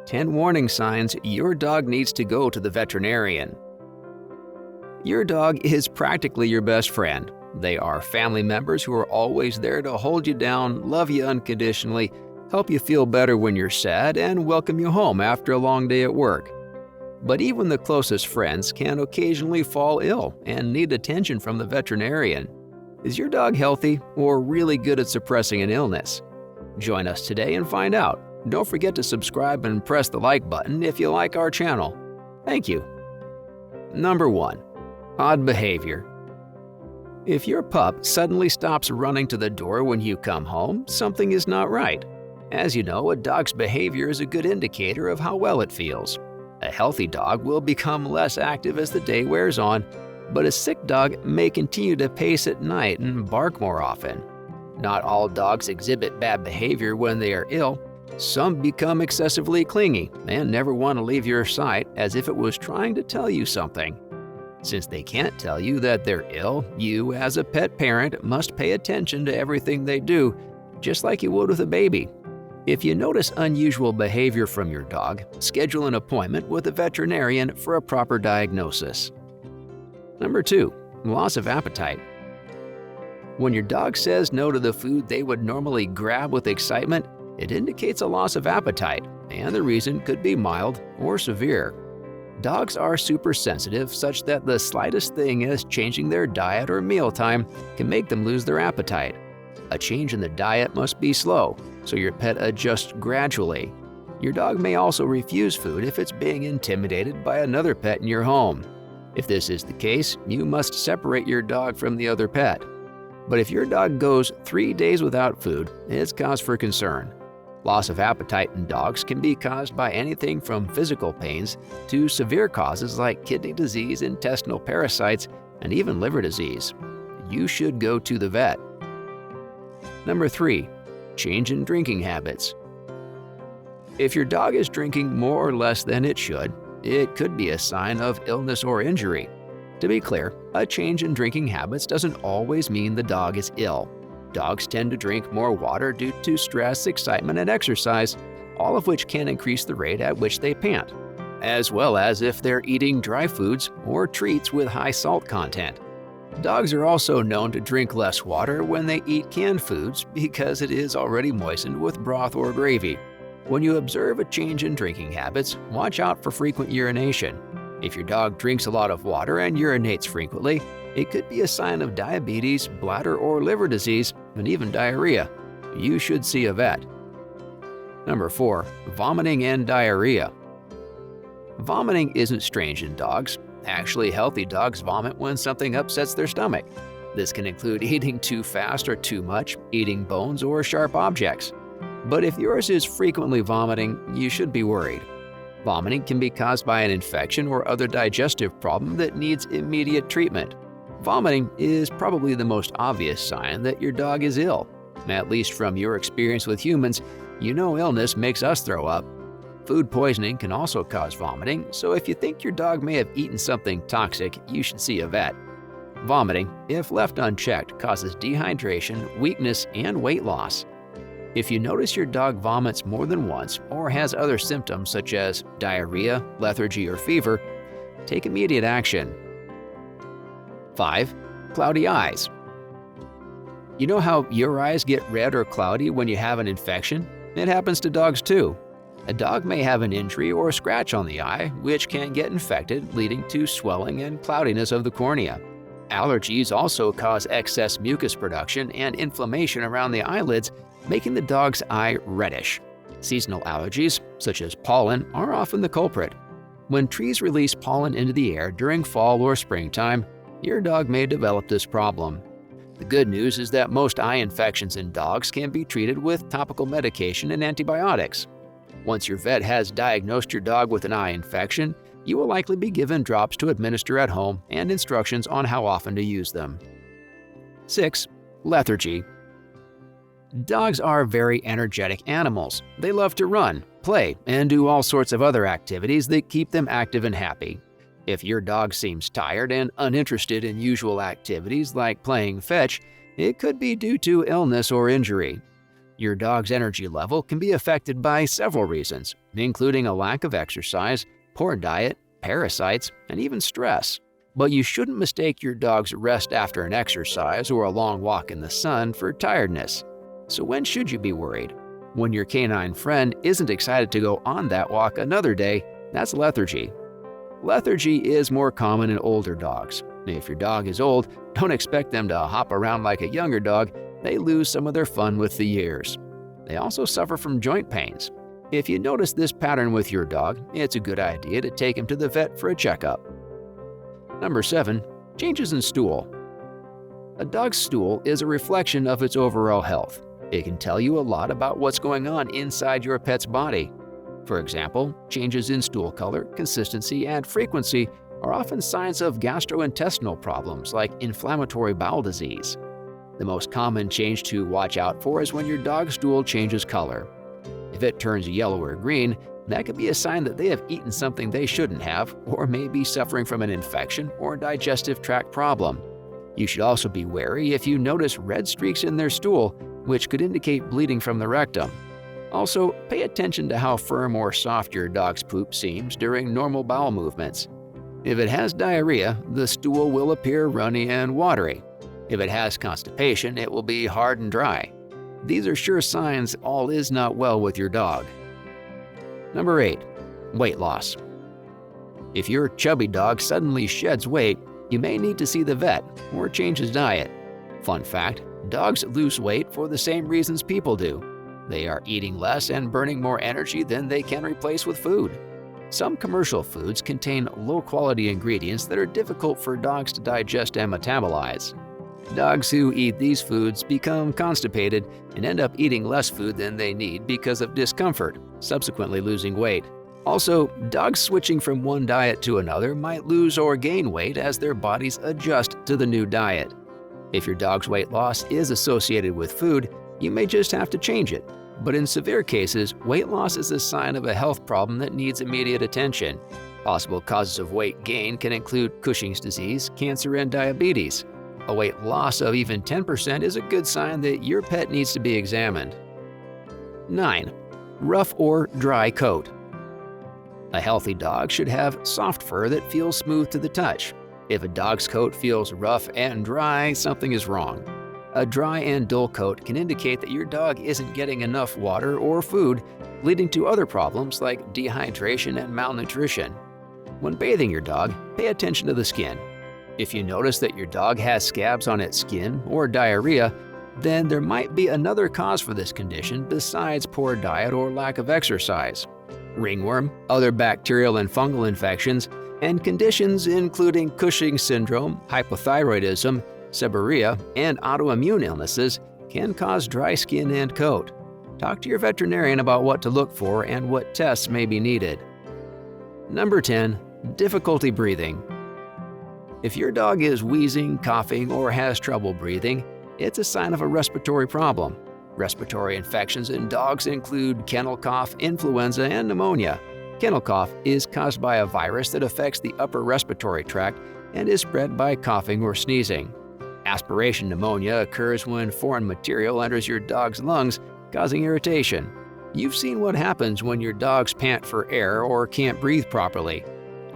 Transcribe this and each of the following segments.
10 warning signs your dog needs to go to the veterinarian. Your dog is practically your best friend. They are family members who are always there to hold you down, love you unconditionally, help you feel better when you're sad, and welcome you home after a long day at work. But even the closest friends can occasionally fall ill and need attention from the veterinarian. Is your dog healthy or really good at suppressing an illness? Join us today and find out. Don't forget to subscribe and press the like button if you like our channel. Thank you. Number 1. Odd behavior. If your pup suddenly stops running to the door when you come home, something is not right. As you know, a dog's behavior is a good indicator of how well it feels. A healthy dog will become less active as the day wears on, but a sick dog may continue to pace at night and bark more often. Not all dogs exhibit bad behavior when they are ill. Some become excessively clingy and never want to leave your sight as if it was trying to tell you something. Since they can't tell you that they're ill, you as a pet parent must pay attention to everything they do, just like you would with a baby. If you notice unusual behavior from your dog, schedule an appointment with a veterinarian for a proper diagnosis. Number 2. Loss of appetite. When your dog says no to the food they would normally grab with excitement, it indicates a loss of appetite, and the reason could be mild or severe. Dogs are super sensitive such that the slightest thing as changing their diet or mealtime can make them lose their appetite. A change in the diet must be slow, so your pet adjusts gradually. Your dog may also refuse food if it's being intimidated by another pet in your home. If this is the case, you must separate your dog from the other pet. But if your dog goes 3 days without food, it's cause for concern. Loss of appetite in dogs can be caused by anything from physical pains to severe causes like kidney disease, intestinal parasites, and even liver disease. You should go to the vet. Number 3. Change in drinking habits. If your dog is drinking more or less than it should, it could be a sign of illness or injury. To be clear, a change in drinking habits doesn't always mean the dog is ill. Dogs tend to drink more water due to stress, excitement, and exercise, all of which can increase the rate at which they pant, as well as if they're eating dry foods or treats with high salt content. Dogs are also known to drink less water when they eat canned foods because it is already moistened with broth or gravy. When you observe a change in drinking habits, watch out for frequent urination. If your dog drinks a lot of water and urinates frequently, it could be a sign of diabetes, bladder or liver disease, and even diarrhea. You should see a vet. Number 4. Vomiting and diarrhea. Vomiting isn't strange in dogs. Actually, healthy dogs vomit when something upsets their stomach. This can include eating too fast or too much, eating bones or sharp objects. But if yours is frequently vomiting, you should be worried. Vomiting can be caused by an infection or other digestive problem that needs immediate treatment. Vomiting is probably the most obvious sign that your dog is ill. At least from your experience with humans, you know illness makes us throw up. Food poisoning can also cause vomiting, so if you think your dog may have eaten something toxic, you should see a vet. Vomiting, if left unchecked, causes dehydration, weakness, and weight loss. If you notice your dog vomits more than once or has other symptoms such as diarrhea, lethargy, or fever, take immediate action. 5. Cloudy eyes. You know how your eyes get red or cloudy when you have an infection? It happens to dogs too. A dog may have an injury or scratch on the eye, which can get infected, leading to swelling and cloudiness of the cornea. Allergies also cause excess mucus production and inflammation around the eyelids, making the dog's eye reddish. Seasonal allergies, such as pollen, are often the culprit. When trees release pollen into the air during fall or springtime, your dog may develop this problem. The good news is that most eye infections in dogs can be treated with topical medication and antibiotics. Once your vet has diagnosed your dog with an eye infection, you will likely be given drops to administer at home and instructions on how often to use them. 6. Lethargy. Dogs are very energetic animals. They love to run, play, and do all sorts of other activities that keep them active and happy. If your dog seems tired and uninterested in usual activities like playing fetch, it could be due to illness or injury. Your dog's energy level can be affected by several reasons, including a lack of exercise, poor diet, parasites, and even stress. But you shouldn't mistake your dog's rest after an exercise or a long walk in the sun for tiredness. So when should you be worried? When your canine friend isn't excited to go on that walk another day, that's lethargy. Lethargy is more common in older dogs. If your dog is old, don't expect them to hop around like a younger dog. They lose some of their fun with the years. They also suffer from joint pains. If you notice this pattern with your dog, it's a good idea to take him to the vet for a checkup. Number 7. Changes in stool. A dog's stool is a reflection of its overall health. It can tell you a lot about what's going on inside your pet's body. For example, changes in stool color, consistency, and frequency are often signs of gastrointestinal problems like inflammatory bowel disease. The most common change to watch out for is when your dog's stool changes color. If it turns yellow or green, that could be a sign that they have eaten something they shouldn't have, or may be suffering from an infection or digestive tract problem. You should also be wary if you notice red streaks in their stool, which could indicate bleeding from the rectum. Also, pay attention to how firm or soft your dog's poop seems during normal bowel movements. If it has diarrhea, the stool will appear runny and watery. If it has constipation, it will be hard and dry. These are sure signs all is not well with your dog. Number 8. Weight loss. If your chubby dog suddenly sheds weight, you may need to see the vet or change his diet. Fun fact, dogs lose weight for the same reasons people do. They are eating less and burning more energy than they can replace with food. Some commercial foods contain low-quality ingredients that are difficult for dogs to digest and metabolize. Dogs who eat these foods become constipated and end up eating less food than they need because of discomfort, subsequently losing weight. Also, dogs switching from one diet to another might lose or gain weight as their bodies adjust to the new diet. If your dog's weight loss is associated with food, you may just have to change it. But in severe cases, weight loss is a sign of a health problem that needs immediate attention. Possible causes of weight gain can include Cushing's disease, cancer, and diabetes. A weight loss of even 10% is a good sign that your pet needs to be examined. 9. Rough or dry coat. A healthy dog should have soft fur that feels smooth to the touch. If a dog's coat feels rough and dry, something is wrong. A dry and dull coat can indicate that your dog isn't getting enough water or food, leading to other problems like dehydration and malnutrition. When bathing your dog, pay attention to the skin. If you notice that your dog has scabs on its skin or diarrhea, then there might be another cause for this condition besides poor diet or lack of exercise. Ringworm, other bacterial and fungal infections, and conditions including Cushing's syndrome, hypothyroidism, seborrhea, and autoimmune illnesses can cause dry skin and coat. Talk to your veterinarian about what to look for and what tests may be needed. Number 10. Difficulty breathing. If your dog is wheezing, coughing, or has trouble breathing, it's a sign of a respiratory problem. Respiratory infections in dogs include kennel cough, influenza, and pneumonia. Kennel cough is caused by a virus that affects the upper respiratory tract and is spread by coughing or sneezing. Aspiration pneumonia occurs when foreign material enters your dog's lungs, causing irritation. You've seen what happens when your dogs pant for air or can't breathe properly.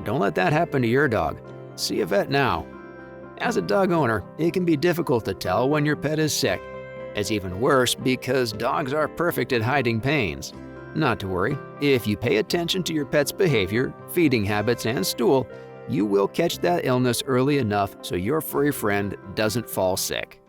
Don't let that happen to your dog. See a vet now. As a dog owner, it can be difficult to tell when your pet is sick. It's even worse because dogs are perfect at hiding pains. Not to worry, if you pay attention to your pet's behavior, feeding habits, and stool, you will catch that illness early enough so your furry friend doesn't fall sick.